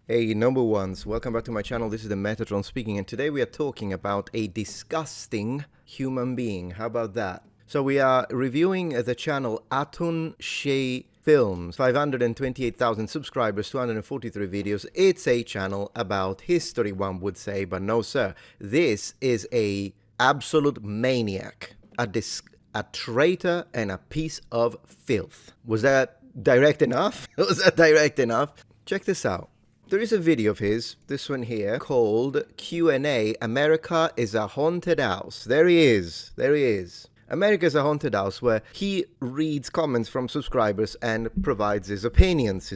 Hey, number ones, welcome back to my channel. This is the Metatron speaking, and today we are talking about a disgusting human being. How about that? So we are reviewing the channel Atun-Shei Films, 528,000 subscribers, 243 videos. It's a channel about history, one would say, but no, sir. This is a absolute maniac, a traitor, and a piece of filth. Was that direct enough? Was that direct enough? Check this out. There is a video of his, this one here, called Q&A, America is a Haunted House. There he is. There he is. America is a Haunted House, where he reads comments from subscribers and provides his opinions.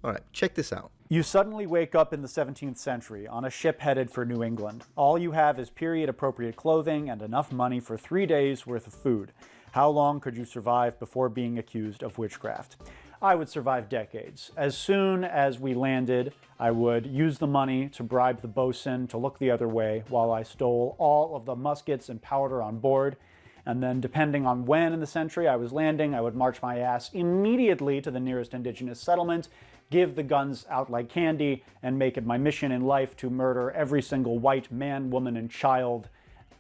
All right, check this out. You suddenly wake up in the 17th century on a ship headed for New England. All you have is period-appropriate clothing and enough money for 3 days' worth of food. How long could you survive before being accused of witchcraft? I would survive decades. As soon as we landed, I would use the money to bribe the bosun to look the other way while I stole all of the muskets and powder on board. And then, depending on when in the century I was landing, I would march my ass immediately to the nearest indigenous settlement, give the guns out like candy, and make it my mission in life to murder every single white man, woman, and child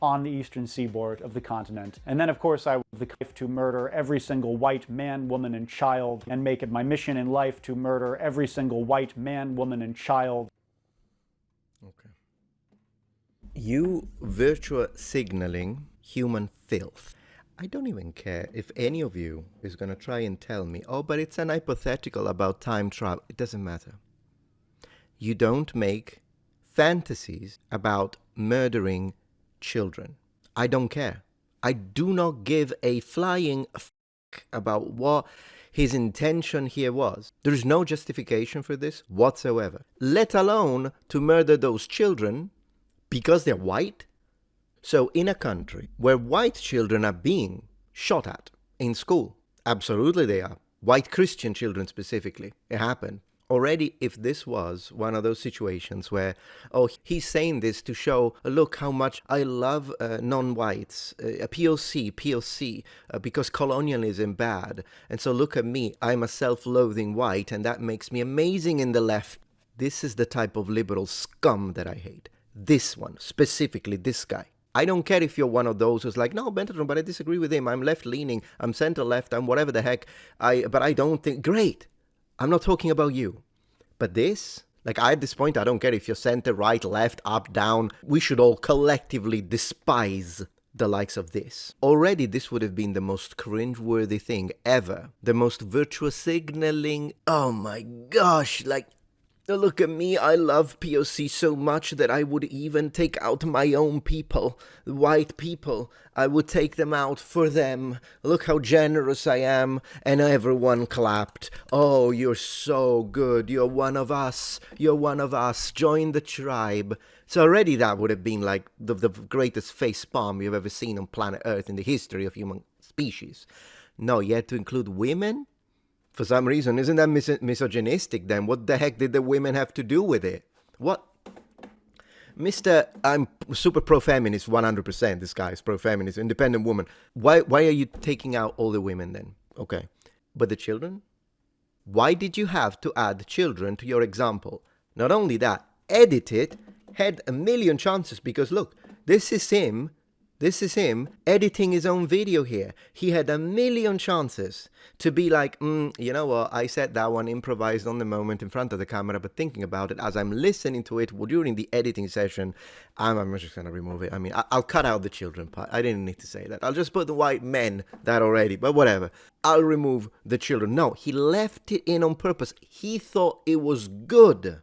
on the eastern seaboard of the continent. And then, of course, I would to murder every single white man, woman, and child, and make it my mission in life to murder every single white man, woman, and child. Okay. You virtual signaling human filth. I don't even care if any of you is going to try and tell me, oh, but it's an hypothetical about time travel. It doesn't matter. You don't make fantasies about murdering children. I don't care. I do not give a flying f about what his intention here was. There is no justification for this whatsoever, let alone to murder those children because they're white. So in a country where white children are being shot at in school, absolutely they are. White Christian children specifically, it happened. Already, if this was one of those situations where, oh, he's saying this to show, look how much I love non-whites, POC, because colonialism bad. And so look at me, I'm a self-loathing white, and that makes me amazing in the left. This is the type of liberal scum that I hate. This one, specifically this guy. I don't care if you're one of those who's like, no, Metatron, but I disagree with him. I'm left-leaning, I'm center-left, I'm whatever the heck. But I don't think, great. I'm not talking about you. But this, like at this point, I don't care if you're center, right, left, up, down. We should all collectively despise the likes of this. Already, this would have been the most cringe-worthy thing ever. The most virtuous signaling. Oh my gosh, like, look at me, I love POC so much that I would even take out my own people, white people. I would take them out for them. Look how generous I am. And everyone clapped. Oh, you're so good. You're one of us. You're one of us. Join the tribe. So already that would have been like the greatest face palm you've ever seen on planet Earth in the history of human species. No, you had to include women? For some reason, isn't that misogynistic then? What the heck did the women have to do with it? What? Mr. I'm super pro-feminist, 100%. This guy is pro-feminist, independent woman. Why are you taking out all the women then? Okay. But the children? Why did you have to add children to your example? Not only that, edit it, had a million chances because look, this is him editing his own video here. He had a million chances to be like, you know what, I said that one, improvised on the moment in front of the camera, but thinking about it, as I'm listening to it during the editing session, I'm just going to remove it. I mean, I'll cut out the children part. I didn't need to say that. I'll just put the white men, that already, but whatever. I'll remove the children. No, he left it in on purpose. He thought it was good.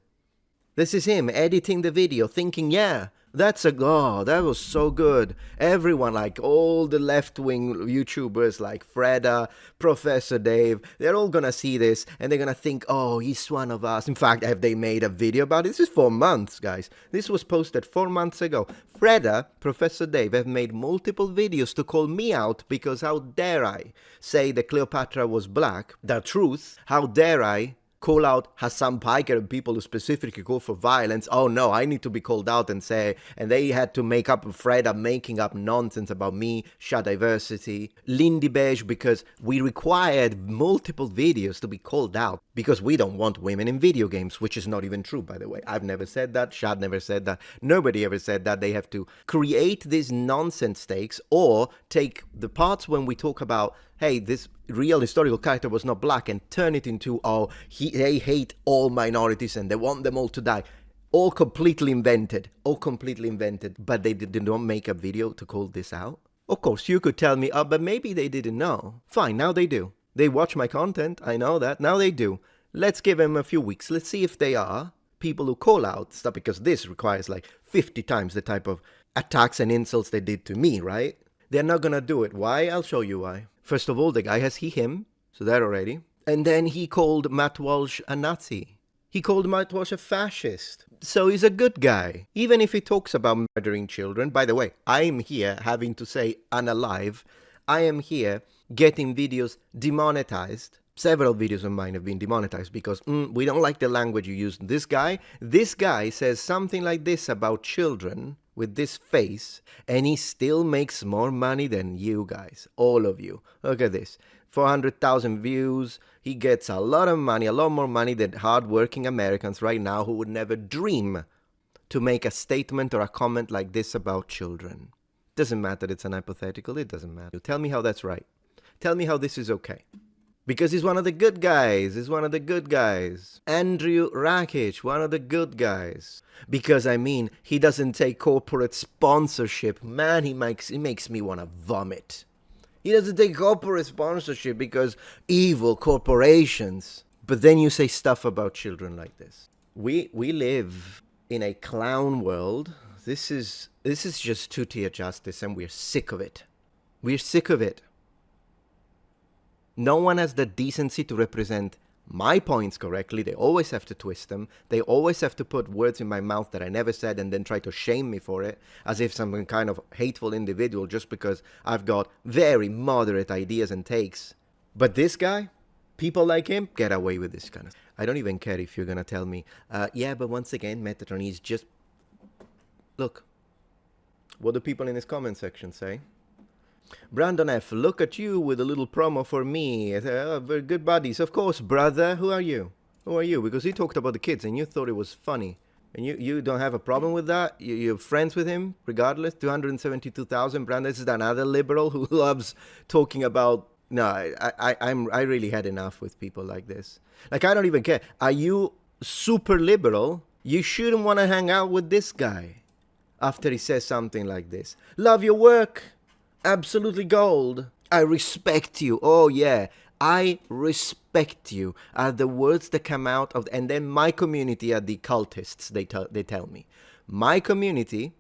This is him editing the video, thinking, yeah, that was so good. Everyone, like all the left-wing YouTubers like Freda, Professor Dave, they're all gonna see this and they're gonna think, oh, he's one of us. In fact, have they made a video about it? This is 4 months, guys. This was posted 4 months ago. Freda, Professor Dave have made multiple videos to call me out because how dare I say that Cleopatra was black, the truth, how dare I call out Hassan Piker and people who specifically call for violence. Oh no, I need to be called out and say, and they had to make up, Fred are making up nonsense about me, Shah Diversity, Lindy Beige, because we required multiple videos to be called out because we don't want women in video games, which is not even true, by the way. I've never said that. Shad never said that. Nobody ever said that. They have to create these nonsense stakes or take the parts when we talk about, hey, this real historical character was not black, and turn it into, oh, they hate all minorities and they want them all to die. All completely invented. But they did not make a video to call this out. Of course, you could tell me, oh, but maybe they didn't know. Fine, now they do. They watch my content, I know that. Now they do. Let's give them a few weeks. Let's see if they are people who call out stuff, because this requires like 50 times the type of attacks and insults they did to me, right? They're not gonna do it. Why? I'll show you why. First of all, the guy has him, so that already. And then he called Matt Walsh a Nazi. He called Matt Walsh a fascist. So he's a good guy, even if he talks about murdering children. By the way, I'm here having to say unalive. I am here getting videos demonetized. Several videos of mine have been demonetized because we don't like the language you use. This guy says something like this about children with this face, and he still makes more money than you guys, all of you. Look at this, 400,000 views. He gets a lot of money, a lot more money than hardworking Americans right now who would never dream to make a statement or a comment like this about children. Doesn't matter, it's an hypothetical, it doesn't matter. Tell me how that's right. Tell me how this is okay. Because he's one of the good guys. Andrew Rakic, one of the good guys. Because, I mean, he doesn't take corporate sponsorship. Man, he makes me want to vomit. He doesn't take corporate sponsorship because evil corporations. But then you say stuff about children like this. We live in a clown world. This is just two-tier justice, and we're sick of it. We're sick of it. No one has the decency to represent my points correctly. They always have to twist them. They always have to put words in my mouth that I never said and then try to shame me for it, as if some kind of hateful individual just because I've got very moderate ideas and takes. But this guy, people like him, get away with this kind of stuff. I don't even care if you're going to tell me, yeah, but once again, Metatron is just... Look, what do people in this comment section say? Brandon F, look at you with a little promo for me. Very good buddies. Of course, brother. Who are you? Because he talked about the kids and you thought it was funny. And you don't have a problem with that? You're friends with him, regardless? 272,000. Brandon, this is another liberal who loves talking about... No, I really had enough with people like this. Like, I don't even care. Are you super liberal? You shouldn't want to hang out with this guy after he says something like this. Love your work. Absolutely gold. I respect you. Oh, yeah. I respect you are the words that come out of... And then my community are the cultists, they tell me. My community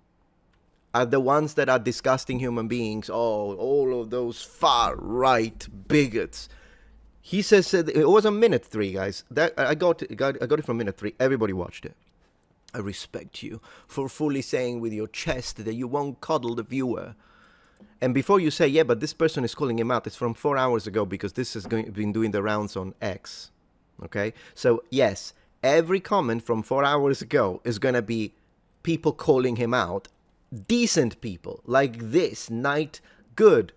are the ones that are disgusting human beings. Oh, all of those far-right bigots. He says... it was on minute 3, guys. I got it from minute 3. Everybody watched it. I respect you for fully saying with your chest that you won't coddle the viewer. And before you say, yeah, but this person is calling him out, it's from 4 hours ago because this has been doing the rounds on X. Okay? So, yes, every comment from 4 hours ago is going to be people calling him out. Decent people like this, Night Good.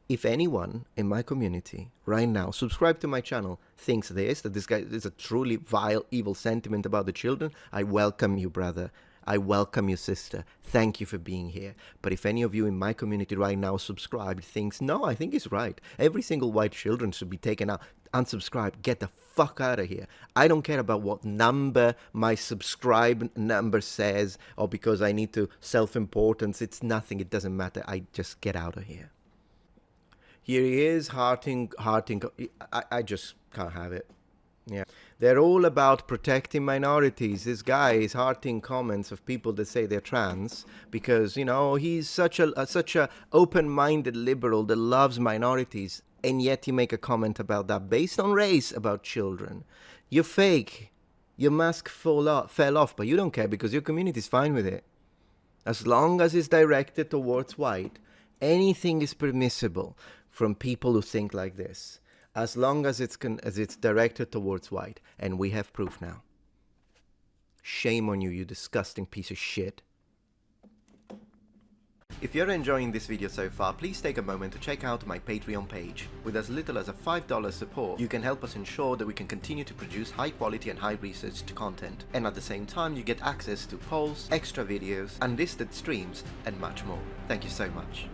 If anyone in my community right now, subscribe to my channel, thinks that this guy is a truly vile, evil sentiment about the children, I welcome you, brother. I welcome you, sister. Thank you for being here. But if any of you in my community right now subscribed thinks, no, I think he's right. Every single white children should be taken out. Unsubscribe. Get the fuck out of here. I don't care about what number my subscribe number says or because I need to self-importance. It's nothing. It doesn't matter. I just get out of here. Here he is, hearting. I just can't have it. Yeah. They're all about protecting minorities. This guy is hearting comments of people that say they're trans because, you know, he's such a open-minded liberal that loves minorities, and yet you make a comment about that based on race about children. You're fake. Your mask fell off, but you don't care because your community is fine with it. As long as it's directed towards white, anything is permissible from people who think like this. as long as it's directed towards white, and we have proof now. Shame on you, you disgusting piece of shit. If you're enjoying this video so far, please take a moment to check out my Patreon page. With as little as a $5 support, you can help us ensure that we can continue to produce high quality and high researched content. And at the same time, you get access to polls, extra videos, unlisted streams, and much more. Thank you so much.